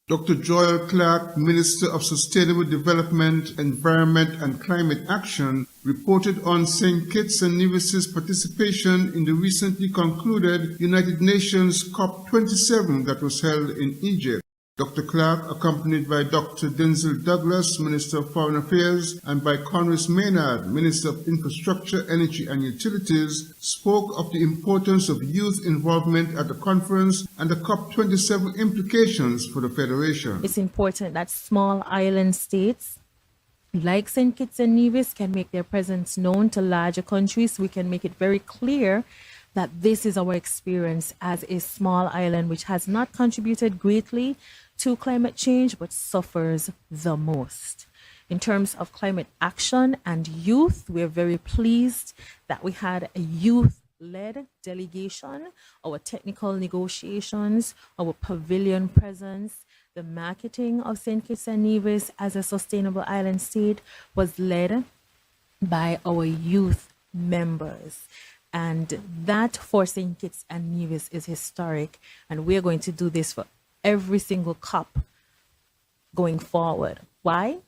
Dr. Joel Clark, Minister of Sustainable Development, Environment and Climate Action, reported on St. Kitts and Nevis's participation in the recently concluded United Nations COP27 that was held in Egypt. Dr. Clark, accompanied by Dr. Denzel Douglas, Minister of Foreign Affairs, and by Conress Maynard, Minister of Infrastructure, Energy and Utilities, spoke of the importance of youth involvement at the conference and the COP27 implications for the Federation. It's important that small island states like St. Kitts and Nevis can make their presence known to larger countries. We can make it very clear that this is our experience as a small island which has not contributed greatly to climate change but suffers the most. In terms of climate action and youth, we're very pleased that we had a youth-led delegation, our technical negotiations, our pavilion presence, the marketing of St. Kitts and Nevis as a sustainable island state was led by our youth members. And that for St. Kitts and Nevis is historic. And we're going to do this for every single COP going forward. Why?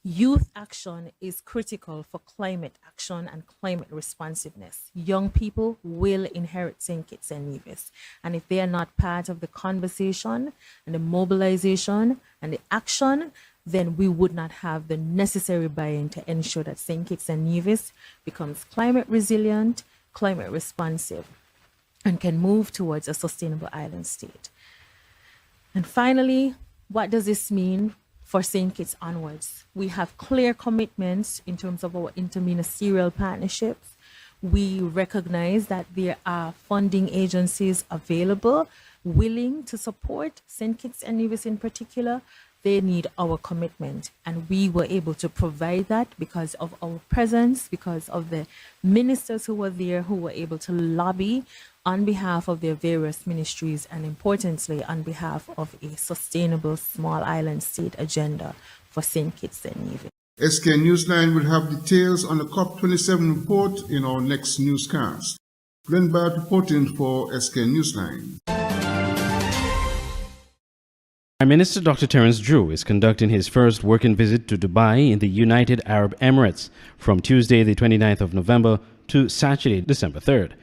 Youth action is critical for climate action and climate responsiveness. Young people will inherit St. Kitts and Nevis. And if they are not part of the conversation and the mobilization and the action, then we would not have the necessary buy-in to ensure that St. Kitts and Nevis becomes climate resilient, climate responsive, and can move towards a sustainable island state. And finally, what does this mean for St. Kitts onwards? We have clear commitments in terms of our interministerial partnerships. We recognize that there are funding agencies available willing to support St. Kitts and Nevis in particular. They need our commitment, and we were able to provide that because of our presence, because of the ministers who were there, who were able to lobby on behalf of their various ministries, and importantly, on behalf of a sustainable small island state agenda for St. Kitts and Nevis. SK Newsline will have details on the COP27 report in our next newscast. Glenn Barrett reporting for SK Newsline. Prime Minister Dr. Terence Drew is conducting his first working visit to Dubai in the United Arab Emirates from Tuesday, the 29th of November to Saturday, December 3rd.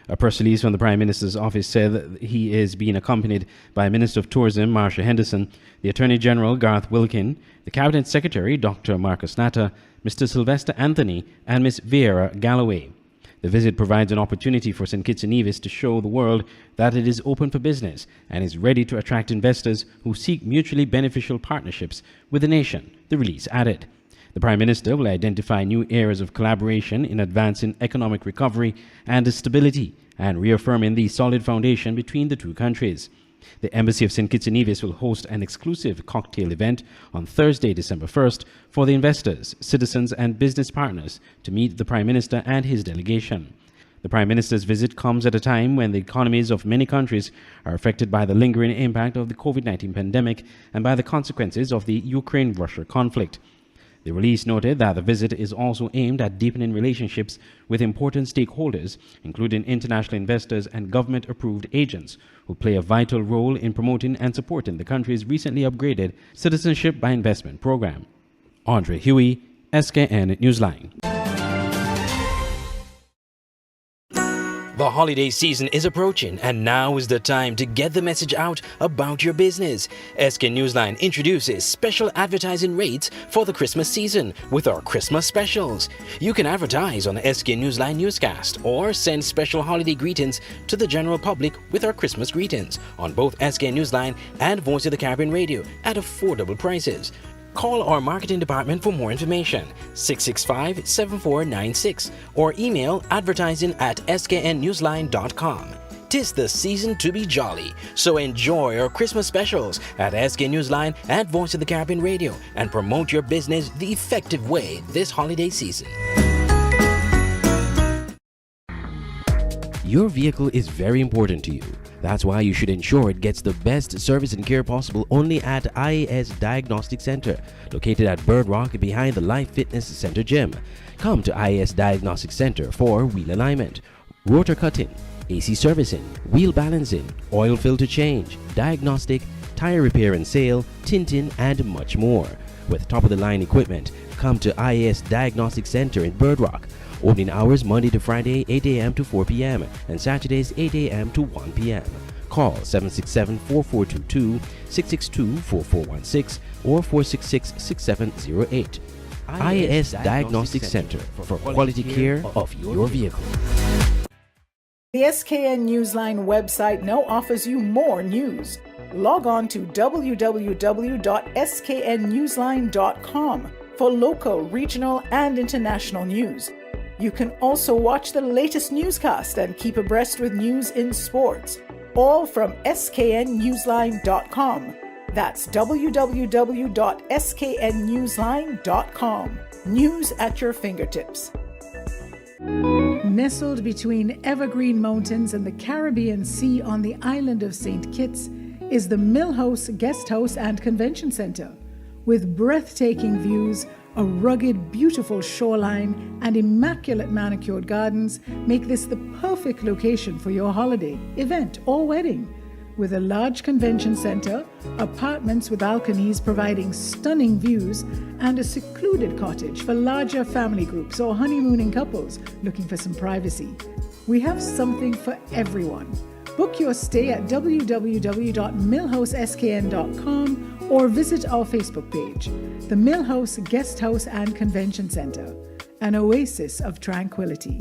A press release from the Prime Minister's office said that he is being accompanied by Minister of Tourism Marsha Henderson, the Attorney General Garth Wilkin, the Cabinet Secretary Dr. Marcus Natter, Mr. Sylvester Anthony, and Ms. Vera Galloway. The visit provides an opportunity for St. Kitts and Nevis to show the world that it is open for business and is ready to attract investors who seek mutually beneficial partnerships with the nation, the release added. The Prime Minister will identify new areas of collaboration in advancing economic recovery and stability and reaffirming the solid foundation between the two countries. The Embassy of St. Kitts and Nevis will host an exclusive cocktail event on Thursday, December 1st for the investors, citizens and business partners to meet the Prime Minister and his delegation. The Prime Minister's visit comes at a time when the economies of many countries are affected by the lingering impact of the COVID-19 pandemic and by the consequences of the Ukraine-Russia conflict. The release noted that the visit is also aimed at deepening relationships with important stakeholders, including international investors and government-approved agents, who play a vital role in promoting and supporting the country's recently upgraded Citizenship by Investment program. Andre Huey, SKN Newsline. The holiday season is approaching, and now is the time to get the message out about your business. SK Newsline introduces special advertising rates for the Christmas season with our Christmas specials. You can advertise on the SK Newsline Newscast or send special holiday greetings to the general public with our Christmas greetings on both SK Newsline and Voice of the Caribbean Radio at affordable prices. Call our marketing department for more information, 665-7496, or email advertising@sknnewsline.com. 'Tis the season to be jolly, so enjoy our Christmas specials at SK Newsline and Voice of the Caribbean Radio and promote your business the effective way this holiday season. Your vehicle is very important to you. That's why you should ensure it gets the best service and care possible only at IAS Diagnostic Center, located at Bird Rock behind the Life Fitness Center gym. Come to IAS Diagnostic Center for wheel alignment, rotor cutting, AC servicing, wheel balancing, oil filter change, diagnostic, tire repair and sale, tinting, and much more. With top-of-the-line equipment, come to IAS Diagnostic Center in Bird Rock. Opening hours Monday to Friday, 8 a.m. to 4 p.m. and Saturdays, 8 a.m. to 1 p.m. Call 767-4422, 662-4416, or 466-6708. IAS Diagnostic Center for quality care of your vehicle. The SKN Newsline website now offers you more news. Log on to www.sknnewsline.com for local, regional, and international news. You can also watch the latest newscast and keep abreast with news in sports, all from sknnewsline.com. That's www.sknnewsline.com. News at your fingertips. Nestled between evergreen mountains and the Caribbean Sea on the island of St. Kitts is the Millhouse Guest House and Convention Center. With breathtaking views, a rugged, beautiful shoreline, and immaculate manicured gardens make this the perfect location for your holiday, event, or wedding. With a large convention center, apartments with balconies providing stunning views, and a secluded cottage for larger family groups or honeymooning couples looking for some privacy. We have something for everyone. Book your stay at www.millhouseskn.com or visit our Facebook page, the Millhouse Guest House and Convention Center, an oasis of tranquility.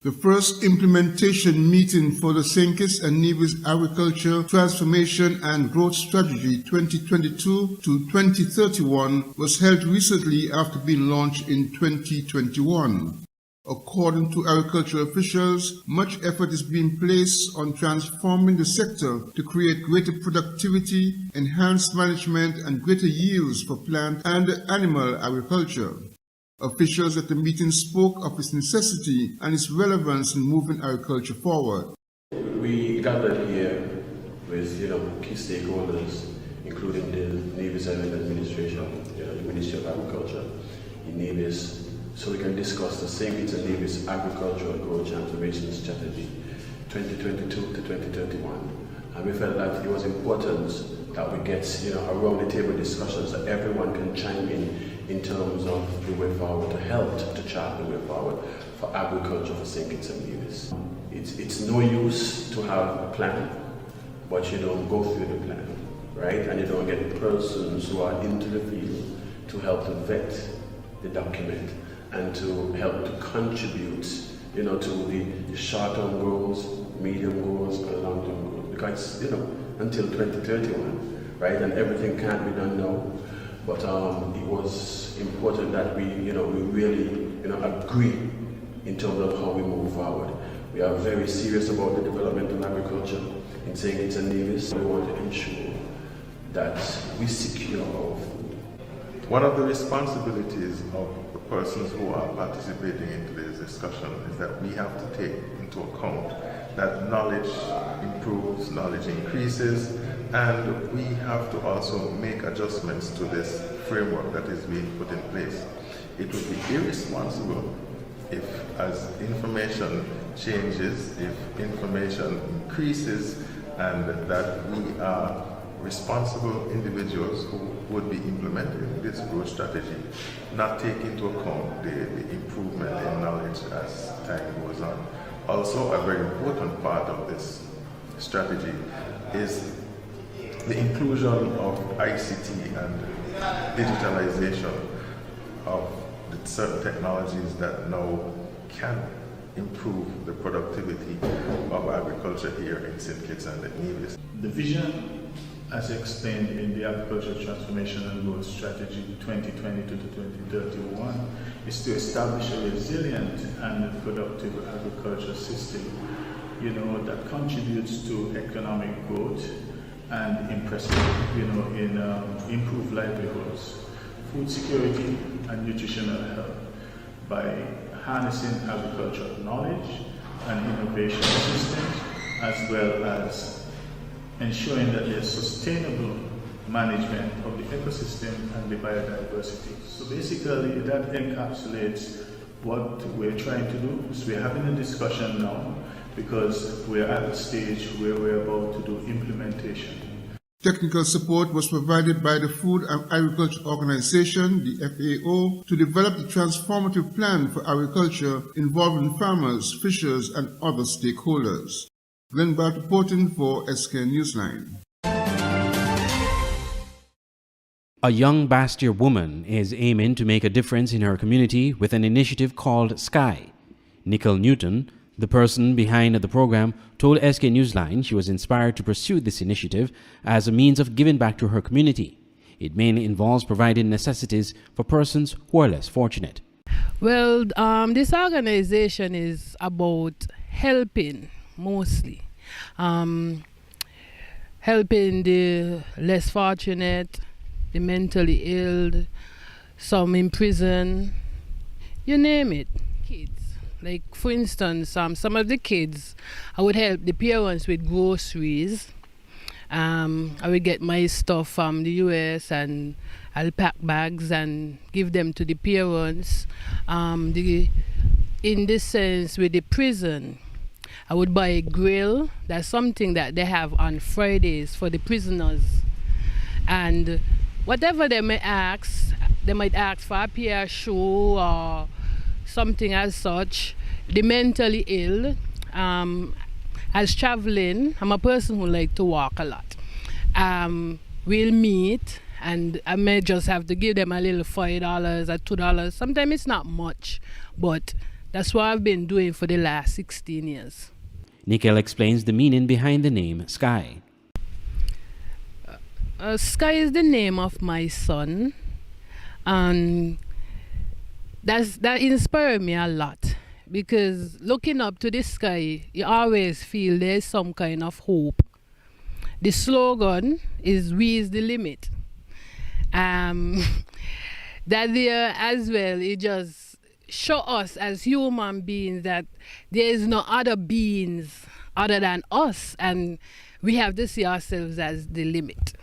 The first implementation meeting for the St. Kitts and Nevis Agriculture Transformation and Growth Strategy 2022 to 2031 was held recently after being launched in 2021. According to agricultural officials, much effort is being placed on transforming the sector to create greater productivity, enhanced management, and greater yields for plant and animal agriculture. Officials at the meeting spoke of its necessity and its relevance in moving agriculture forward. We gathered here with key stakeholders, including the Nevis Island Administration, the Ministry of Agriculture in Nevis, so we can discuss the St. Kitts and Nevis Agricultural Growth Transformation Strategy 2022 to 2031. And we felt that it was important that we get around the table discussions that everyone can chime in terms of the way forward, to help to chart the way forward for agriculture for St. Kitts and Nevis. It's no use to have a plan, but you don't go through the plan, right? And you don't get persons who are into the field to help to vet the document and to help to contribute, to the short-term goals, medium goals, and long-term goals. Because, until 2031, right? And everything can't be done now. But it was important that we really, agree in terms of how we move forward. We are very serious about the development of agriculture in St. Kitts and Nevis. We want to ensure that we secure our food. One of the responsibilities of the persons who are participating in today's discussion is that we have to take into account that knowledge improves, knowledge increases, and we have to also make adjustments to this framework that is being put in place. It would be irresponsible if, as information changes, if information increases, and that we are responsible individuals who would be implementing this growth strategy not take into account the improvement in knowledge as time goes on. Also, a very important part of this strategy is the inclusion of ICT and digitalization of the certain technologies that now can improve the productivity of agriculture here in St. Kitts and Nevis. The vision, as explained in the Agricultural Transformation and Growth Strategy 2022 to 2031, is to establish a resilient and productive agriculture system, that contributes to economic growth and improve livelihoods, food security, and nutritional health by harnessing agricultural knowledge and innovation systems, as well as ensuring that there's sustainable management of the ecosystem and the biodiversity. So basically that encapsulates what we're trying to do. So we're having a discussion now because we're at the stage where we're about to do implementation. Technical support was provided by the Food and Agriculture Organization, the FAO, to develop the transformative plan for agriculture involving farmers, fishers, and other stakeholders. Glenn Bart reporting for SK Newsline. A young Bastia woman is aiming to make a difference in her community with an initiative called Sky. Nicole Newton, the person behind the program, told SK Newsline she was inspired to pursue this initiative as a means of giving back to her community. It mainly involves providing necessities for persons who are less fortunate. Well, this organization is about helping, mostly. Helping the less fortunate, the mentally ill, some in prison, you name it. Kids. Like, for instance, some of the kids, I would help the parents with groceries. I would get my stuff from the US and I'll pack bags and give them to the parents. In this sense, with the prison, I would buy a grill. That's something that they have on Fridays for the prisoners. And whatever they may ask, they might ask for a pair of shoes or something as such. The mentally ill, as traveling, I'm a person who like to walk a lot. We'll meet and I may just have to give them a little $5 or $2. Sometimes it's not much, but that's what I've been doing for the last 16 years. Nicole explains the meaning behind the name Sky. Sky is the name of my son, and that inspired me a lot, because looking up to the sky, you always feel there's some kind of hope. The slogan is "We is the limit." That there as well, it just show us as human beings that there is no other beings other than us, and we have to see ourselves as the limit.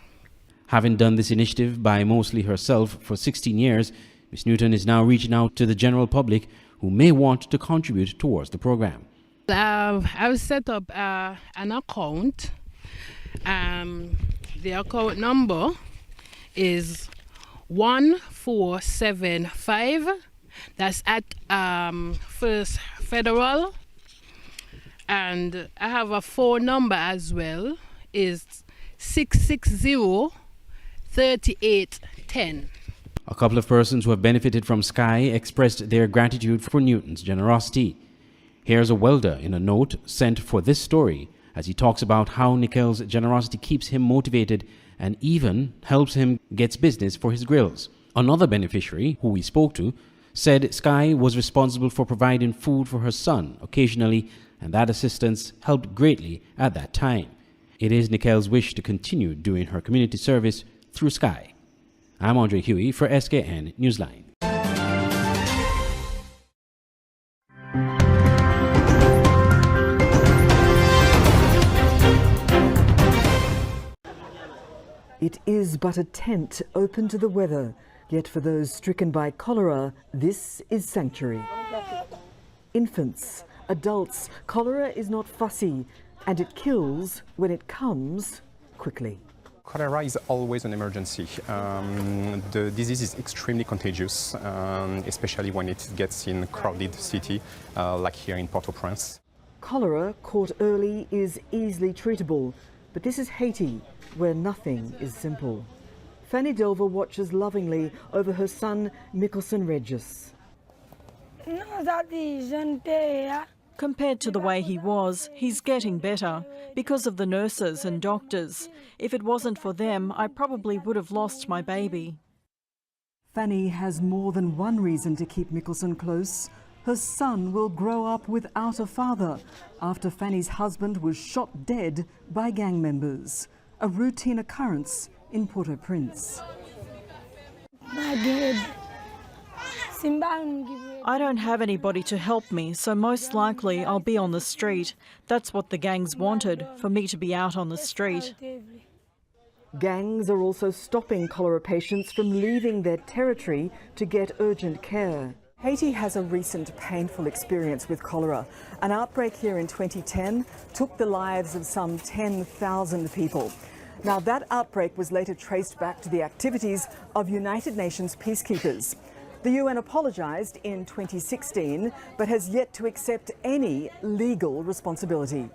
Having done this initiative by mostly herself for 16 years, Ms. Newton is now reaching out to the general public who may want to contribute towards the program. I've set up an account. The account number is 1475. That's at First Federal. And I have a phone number as well, is 660-3810. A couple of persons who have benefited from Sky expressed their gratitude for Newton's generosity. Here's a welder in a note sent for this story as he talks about how Nicole's generosity keeps him motivated and even helps him get business for his grills. Another beneficiary, who we spoke to, said Sky was responsible for providing food for her son occasionally, and that assistance helped greatly at that time. It is Nicole's wish to continue doing her community service through Sky. I'm Andre Huey for SKN Newsline. It is but a tent open to the weather, yet for those stricken by cholera, this is sanctuary. Infants, adults, cholera is not fussy, and it kills when it comes quickly. Cholera is always an emergency. The disease is extremely contagious, especially when it gets in a crowded city like here in Port-au-Prince. Cholera, caught early, is easily treatable, but this is Haiti, where nothing is simple. Fanny Delver watches lovingly over her son, Mickelson Regis. Compared to the way he was, he's getting better because of the nurses and doctors. If it wasn't for them, I probably would have lost my baby. Fanny has more than one reason to keep Mickelson close. Her son will grow up without a father after Fanny's husband was shot dead by gang members. A routine occurrence in Port-au-Prince. I don't have anybody to help me, so most likely I'll be on the street. That's what the gangs wanted, for me to be out on the street. Gangs are also stopping cholera patients from leaving their territory to get urgent care. Haiti has a recent painful experience with cholera. An outbreak here in 2010 took the lives of some 10,000 people. Now, that outbreak was later traced back to the activities of United Nations peacekeepers. The UN apologised in 2016, but has yet to accept any legal responsibility.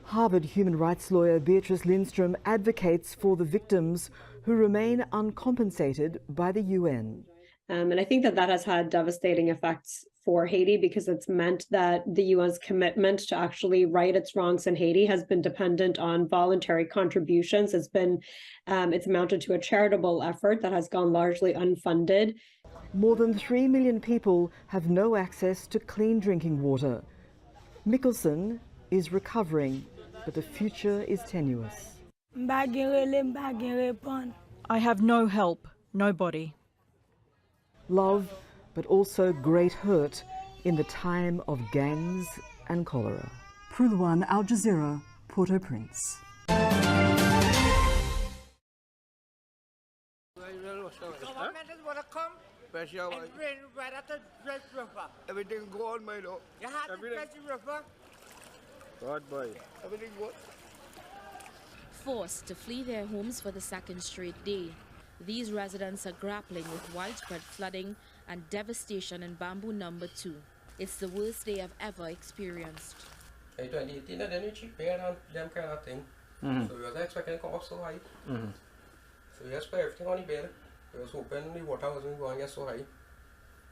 Harvard human rights lawyer Beatrice Lindstrom advocates for the victims who remain uncompensated by the UN. And I think that has had devastating effects for Haiti, because it's meant that the UN's commitment to actually right its wrongs in Haiti has been dependent on voluntary contributions. It's amounted to a charitable effort that has gone largely unfunded. More than 3 million people have no access to clean drinking water. Mickelson is recovering, but the future is tenuous. I have no help, nobody. Love, but also great hurt in the time of gangs and cholera. Prulwan, Al Jazeera, Port-au-Prince. Everything go on, my lord. You have to press the river. God, boy. Everything good. Forced to flee their homes for the second straight day, these residents are grappling with widespread flooding and devastation in Bamboo Number 2. It's the worst they have ever experienced. In 2018, they didn't cheap bear than them kind of thing. So we was expecting to come up so high. So we just put everything on the bed. We was hoping the water wasn't going to get so high.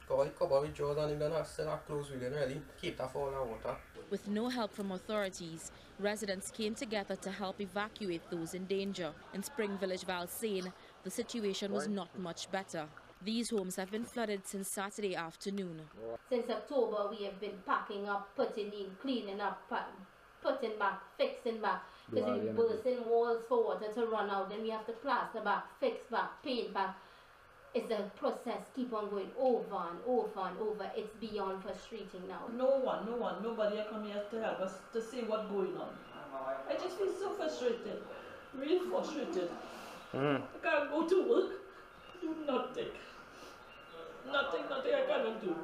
Because it covered with jaws and even still have clothes, we didn't really keep that for all our water. With no help from authorities, residents came together to help evacuate those in danger. In Spring Village, Valsaine, the situation was not much better. These homes have been flooded since Saturday afternoon. Since October, we have been packing up, putting in, cleaning up, putting back, fixing back. Because we bursting walls for water to run out, then we have to plaster back, fix back, paint back. It's a process, keep on going over and over and over. It's beyond frustrating now. Nobody come here to help us to see what's going on. I just feel so frustrated, really frustrated. I can't go to work, do nothing. Nothing I cannot do.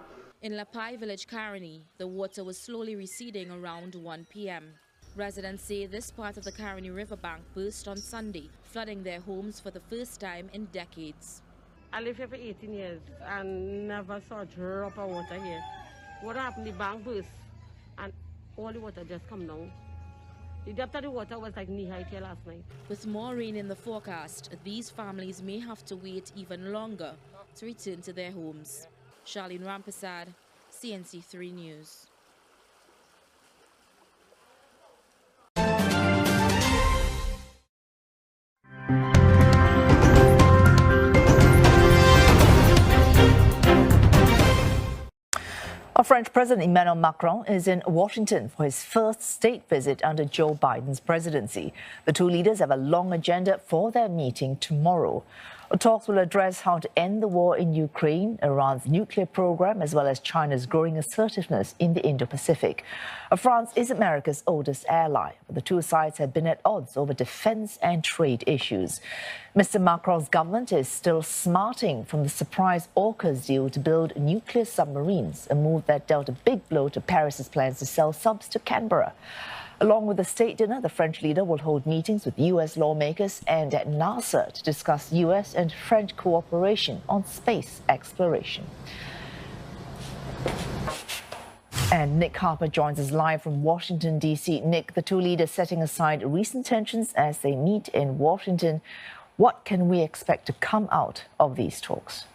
In La Paille Village, Caroni, the water was slowly receding around 1 p.m. Residents say this part of the Caroni riverbank burst on Sunday, flooding their homes for the first time in decades. I live here for 18 years and never saw a drop of water here. What happened? The bank burst and all the water just come down. The depth of the water was like knee-high here last night. With more rain in the forecast, these families may have to wait even longer to return to their homes. Charlene Rampasad, CNC3 News. French President Emmanuel Macron is in Washington for his first state visit under Joe Biden's presidency. The two leaders have a long agenda for their meeting tomorrow. Talks will address how to end the war in Ukraine, Iran's nuclear program, as well as China's growing assertiveness in the Indo-Pacific. France is America's oldest ally, but the two sides have been at odds over defense and trade issues. Mr. Macron's government is still smarting from the surprise AUKUS deal to build nuclear submarines, a move that dealt a big blow to Paris's plans to sell subs to Canberra. Along with the state dinner, the French leader will hold meetings with U.S. lawmakers and at NASA to discuss U.S. and French cooperation on space exploration. And Nick Harper joins us live from Washington, D.C. Nick, the two leaders setting aside recent tensions as they meet in Washington. What can we expect to come out of these talks?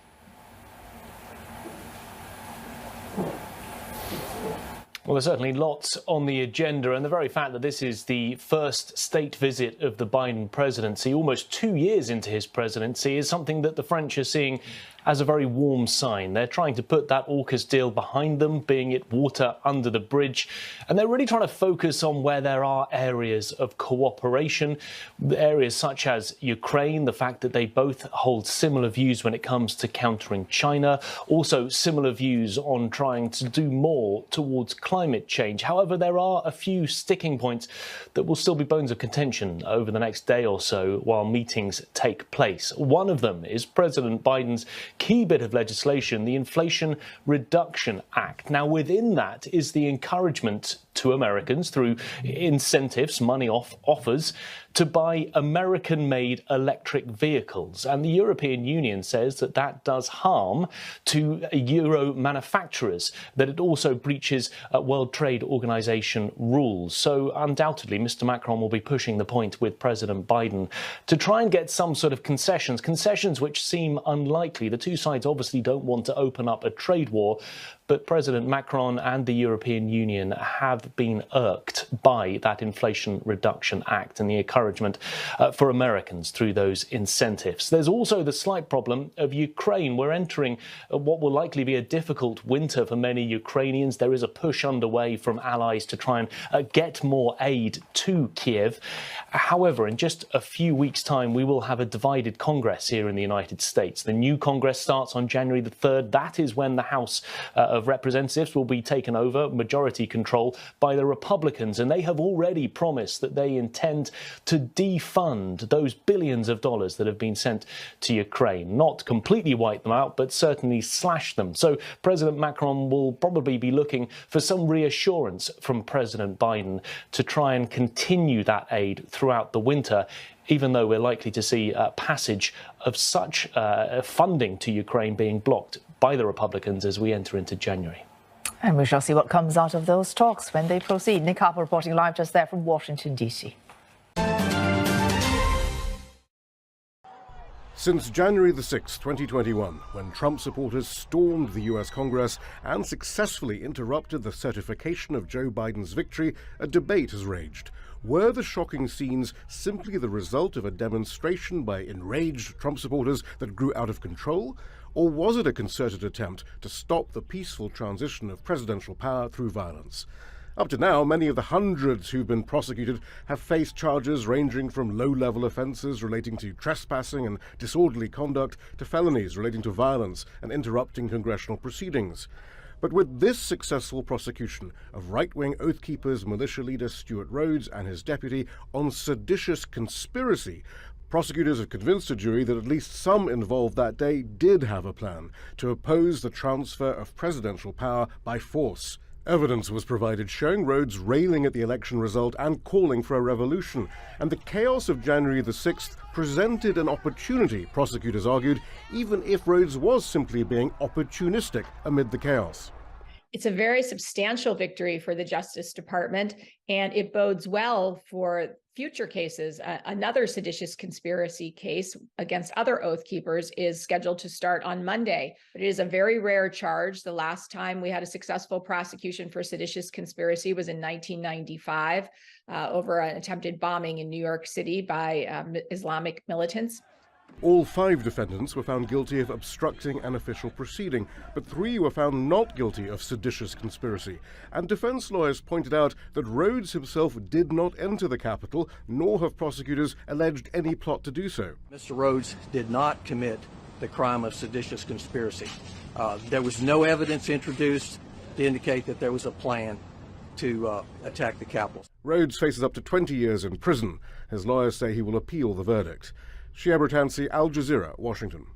Well, there's certainly lots on the agenda, and the very fact that this is the first state visit of the Biden presidency, almost 2 years into his presidency, is something that the French are seeing as a very warm sign. They're trying to put that AUKUS deal behind them, being it water under the bridge, and they're really trying to focus on where there are areas of cooperation, areas such as Ukraine, the fact that they both hold similar views when it comes to countering China, also similar views on trying to do more towards climate change. However, there are a few sticking points that will still be bones of contention over the next day or so while meetings take place. One of them is President Biden's key bit of legislation, the Inflation Reduction Act. Now, within that is the encouragement to Americans through incentives, money offers, to buy American-made electric vehicles. And the European Union says that that does harm to Euro manufacturers, that it also breaches World Trade Organization rules. So undoubtedly, Mr. Macron will be pushing the point with President Biden to try and get some sort of concessions which seem unlikely. The two sides obviously don't want to open up a trade war, but President Macron and the European Union have been irked by that Inflation Reduction Act and the encouragement for Americans through those incentives. There's also the slight problem of Ukraine. We're entering what will likely be a difficult winter for many Ukrainians. There is a push underway from allies to try and get more aid to Kiev. However, in just a few weeks' time, we will have a divided Congress here in the United States. The new Congress starts on January the 3rd. That is when the House of Representatives will be taken over, majority control, by the Republicans. And they have already promised that they intend to defund those billions of dollars that have been sent to Ukraine. Not completely wipe them out, but certainly slash them. So President Macron will probably be looking for some reassurance from President Biden to try and continue that aid throughout the winter, even though we're likely to see passage of such funding to Ukraine being blocked by the Republicans as we enter into January. And we shall see what comes out of those talks when they proceed. Nick Harper reporting live just there from Washington, D.C. Since January the 6th, 2021, when Trump supporters stormed the U.S. Congress and successfully interrupted the certification of Joe Biden's victory, a debate has raged. Were the shocking scenes simply the result of a demonstration by enraged Trump supporters that grew out of control? Or was it a concerted attempt to stop the peaceful transition of presidential power through violence? Up to now, many of the hundreds who've been prosecuted have faced charges ranging from low-level offences relating to trespassing and disorderly conduct to felonies relating to violence and interrupting congressional proceedings. But with this successful prosecution of right-wing Oath Keepers militia leader Stuart Rhodes and his deputy on seditious conspiracy, prosecutors have convinced a jury that at least some involved that day did have a plan to oppose the transfer of presidential power by force. Evidence was provided showing Rhodes railing at the election result and calling for a revolution. And the chaos of January the 6th presented an opportunity, prosecutors argued, even if Rhodes was simply being opportunistic amid the chaos. It's a very substantial victory for the Justice Department, and it bodes well for future cases. Another seditious conspiracy case against other Oath Keepers is scheduled to start on Monday. But it is a very rare charge. The last time we had a successful prosecution for seditious conspiracy was in 1995 over an attempted bombing in New York City by Islamic militants. All 5 defendants were found guilty of obstructing an official proceeding, but 3 were found not guilty of seditious conspiracy. And defense lawyers pointed out that Rhodes himself did not enter the Capitol, nor have prosecutors alleged any plot to do so. Mr. Rhodes did not commit the crime of seditious conspiracy. There was no evidence introduced to indicate that there was a plan to attack the Capitol. Rhodes faces up to 20 years in prison. His lawyers say he will appeal the verdict. Shia Britansi, Al Jazeera, Washington.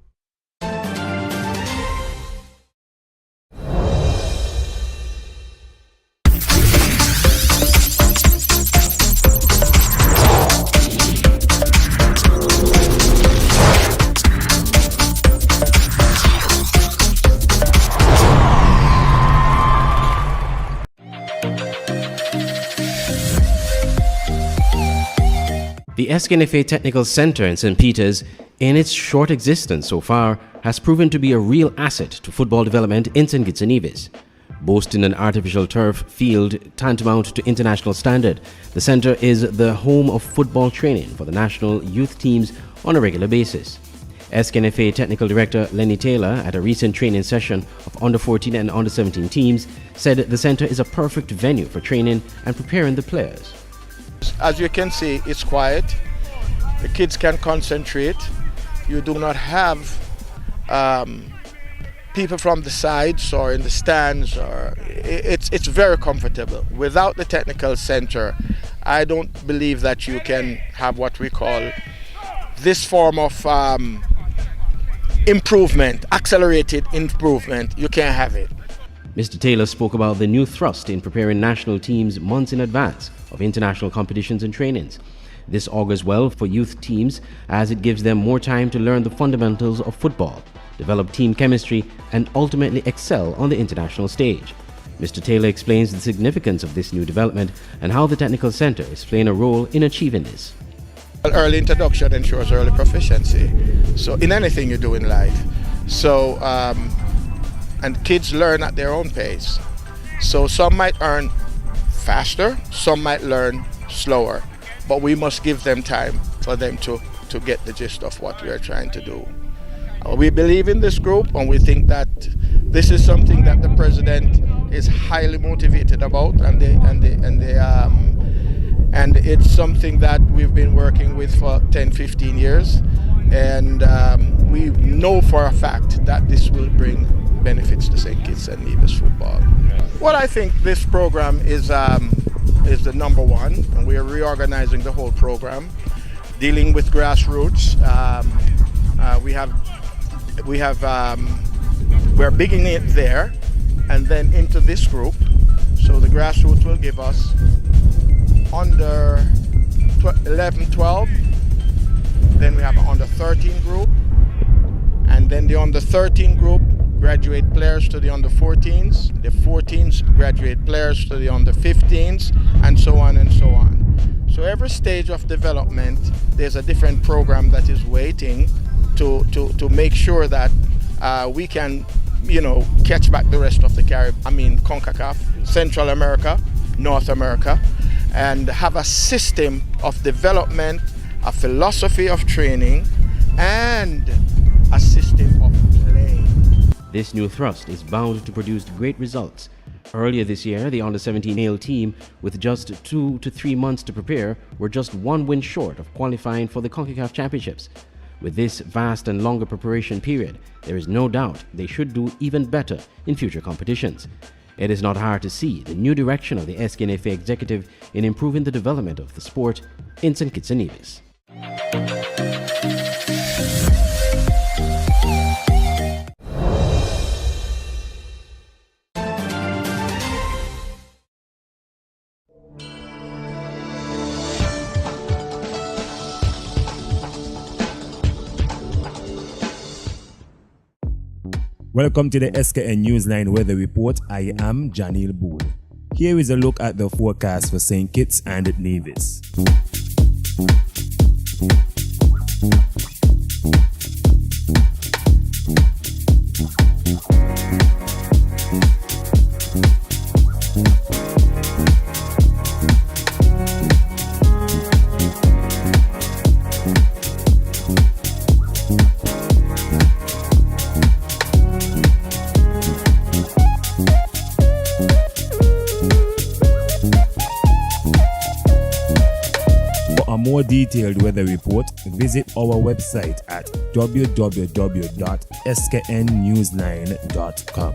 The SKNFA Technical Center in St. Peters, in its short existence so far, has proven to be a real asset to football development in St. Kitts and Nevis. Boasting an artificial turf field tantamount to international standard, the center is the home of football training for the national youth teams on a regular basis. SKNFA Technical Director Lenny Taylor, at a recent training session of under-14 and under-17 teams, said the center is a perfect venue for training and preparing the players. As you can see, it's quiet. The kids can concentrate. You do not have people from the sides or in the stands. It's very comfortable. Without the technical center, I don't believe that you can have what we call this form of improvement, accelerated improvement, you can't have it. Mr. Taylor spoke about the new thrust in preparing national teams months in advance of international competitions and trainings. This augurs well for youth teams as it gives them more time to learn the fundamentals of football, develop team chemistry, and ultimately excel on the international stage. Mr. Taylor explains the significance of this new development and how the Technical Center is playing a role in achieving this. Early introduction ensures early proficiency. So in anything you do in life. So, and kids learn at their own pace. So some might learn faster, some might learn slower, but we must give them time for them to get the gist of what we are trying to do. We believe in this group, and we think that this is something that the president is highly motivated about, and it's something that we've been working with for 10-15 years, and we know for a fact that this will bring benefits to St. Kitts and Nevis football. Well, I think this program is the number one, and we are reorganizing the whole program, dealing with grassroots. We're beginning it there, and then into this group. So the grassroots will give us under 11, 12. Then we have an under 13 group, and then the under 13 group graduate players to the under 14s. The 14s graduate players to the under 15s, and so on and so on. So every stage of development, there's a different program that is waiting to make sure that we can, catch back the rest of the CONCACAF, Central America, North America, and have a system of development, a philosophy of training, and a system of play. This new thrust is bound to produce great results. Earlier this year, the under-17 male team, with just 2 to 3 months to prepare, were just 1 win short of qualifying for the CONCACAF Championships. With this vast and longer preparation period, there is no doubt they should do even better in future competitions. It is not hard to see the new direction of the SKNFA executive in improving the development of the sport in St. Kitts and Nevis. Welcome to the SKN Newsline Weather Report. I am Janil Boone. Here is a look at the forecast for St. Kitts and Nevis. For a more detailed weather report, visit our website at www.sknnewsline.com.